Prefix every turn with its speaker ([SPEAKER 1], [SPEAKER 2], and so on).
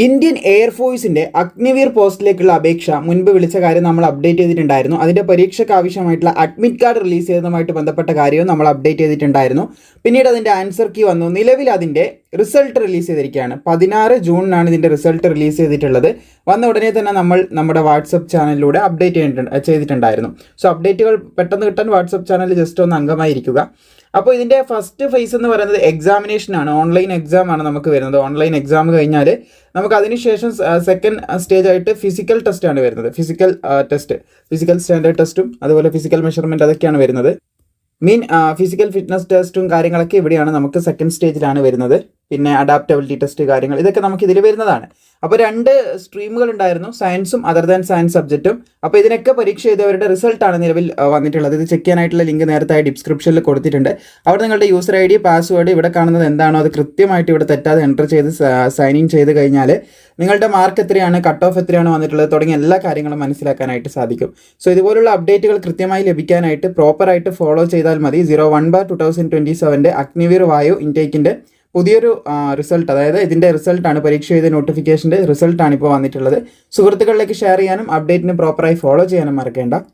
[SPEAKER 1] Indian എയർഫോഴ്സിന്റെ Agniveer പോസ്റ്റിലേക്കുള്ള അപേക്ഷ മുൻപ് വിളിച്ച കാര്യം നമ്മൾ അപ്ഡേറ്റ് ചെയ്തിട്ടുണ്ടായിരുന്നു. അതിന്റെ പരീക്ഷയ്ക്ക് ആവശ്യമായിട്ടുള്ള അഡ്മിറ്റ് കാർഡ് റിലീസ് ചെയ്തതുമായിട്ട് ബന്ധപ്പെട്ട കാര്യവും നമ്മൾ അപ്ഡേറ്റ് ചെയ്തിട്ടുണ്ടായിരുന്നു. പിന്നീട് അതിന്റെ ആൻസർ കീ വന്നു. നിലവിൽ അതിന്റെ റിസൾട്ട് റിലീസ് ചെയ്തിരിക്കുകയാണ്. 16 ജൂണിനാണ് ഇതിന്റെ റിസൾട്ട് റിലീസ് ചെയ്തിട്ടുള്ളത്. വന്ന ഉടനെ തന്നെ നമ്മൾ നമ്മുടെ വാട്സപ്പ് ചാനലിലൂടെ അപ്ഡേറ്റ് ചെയ്തിട്ടുണ്ടായിരുന്നു. സോ അപ്ഡേറ്റുകൾ പെട്ടെന്ന് കിട്ടാൻ വാട്സപ്പ് ചാനൽ ജസ്റ്റ് ഒന്ന് അംഗമായിരിക്കുക. അപ്പോൾ ഇതിൻ്റെ ഫസ്റ്റ് ഫേസ് എന്ന് പറയുന്നത് എക്സാമിനേഷൻ ആണ്. ഓൺലൈൻ എക്സാം ആണ് നമുക്ക് വരുന്നത്. ഓൺലൈൻ എക്സാം കഴിഞ്ഞാൽ നമുക്ക് അതിനുശേഷം സെക്കൻഡ് സ്റ്റേജ് ആയിട്ട് ഫിസിക്കൽ ടെസ്റ്റ് ആണ് വരുന്നത്. ഫിസിക്കൽ സ്റ്റാൻഡേർഡ് ടെസ്റ്റും അതുപോലെ ഫിസിക്കൽ മെഷർമെൻറ്റ് അതൊക്കെയാണ് വരുന്നത്. ഫിസിക്കൽ ഫിറ്റ്നസ് ടെസ്റ്റും കാര്യങ്ങളൊക്കെ ഇവിടെയാണ് നമുക്ക് സെക്കൻഡ് സ്റ്റേജിലാണ് വരുന്നത്. പിന്നെ അഡാപ്റ്റബിലിറ്റി ടെസ്റ്റ് കാര്യങ്ങൾ ഇതൊക്കെ നമുക്ക് ഇതിൽ വരുന്നതാണ്. അപ്പോൾ 2 സ്ട്രീമുകൾ ഉണ്ടായിരുന്നു, സയൻസും അതർ ദാൻ സയൻസ് സബ്ജക്റ്റും. അപ്പോൾ ഇതിനൊക്കെ പരീക്ഷ ചെയ്തവരുടെ റിസൾട്ടാണ് നിലവിൽ വന്നിട്ടുള്ളത്. ഇത് ചെക്ക് ചെയ്യാനായിട്ടുള്ള ലിങ്ക് നേരത്തെ ഡിസ്ക്രിപ്ഷനിൽ കൊടുത്തിട്ടുണ്ട്. അവിടെ നിങ്ങളുടെ യൂസർ ID പാസ്വേഡ് ഇവിടെ കാണുന്നത് എന്താണോ അത് കൃത്യമായിട്ട് ഇവിടെ തെറ്റാതെ എൻ്റർ ചെയ്ത് സൈൻ ഇൻ ചെയ്ത് കഴിഞ്ഞാൽ നിങ്ങളുടെ മാർക്ക് എത്രയാണ്, കട്ട് ഓഫ് എത്രയാണ് വന്നിട്ടുള്ളത് തുടങ്ങിയ എല്ലാ കാര്യങ്ങളും മനസ്സിലാക്കാനായിട്ട് സാധിക്കും. സോ ഇതുപോലുള്ള അപ്ഡേറ്റുകൾ കൃത്യമായി ലഭിക്കാനായിട്ട് പ്രോപ്പറായിട്ട് ഫോളോ ചെയ്താൽ മതി. 01/2027 അഗ്നിവീർ വായു ഇൻടേക്കിൻ്റെ പുതിയൊരു റിസൾട്ട്, അതായത് ഇതിൻ്റെ റിസൾട്ടാണ്, പരീക്ഷ ചെയ്ത നോട്ടിഫിക്കേഷൻ്റെ റിസൾട്ടാണ് ഇപ്പോൾ വന്നിട്ടുള്ളത്. സുഹൃത്തുക്കളിലേക്ക് ഷെയർ ചെയ്യാനും അപ്ഡേറ്റിന് പ്രോപ്പറായി ഫോളോ ചെയ്യാനും മറക്കേണ്ട.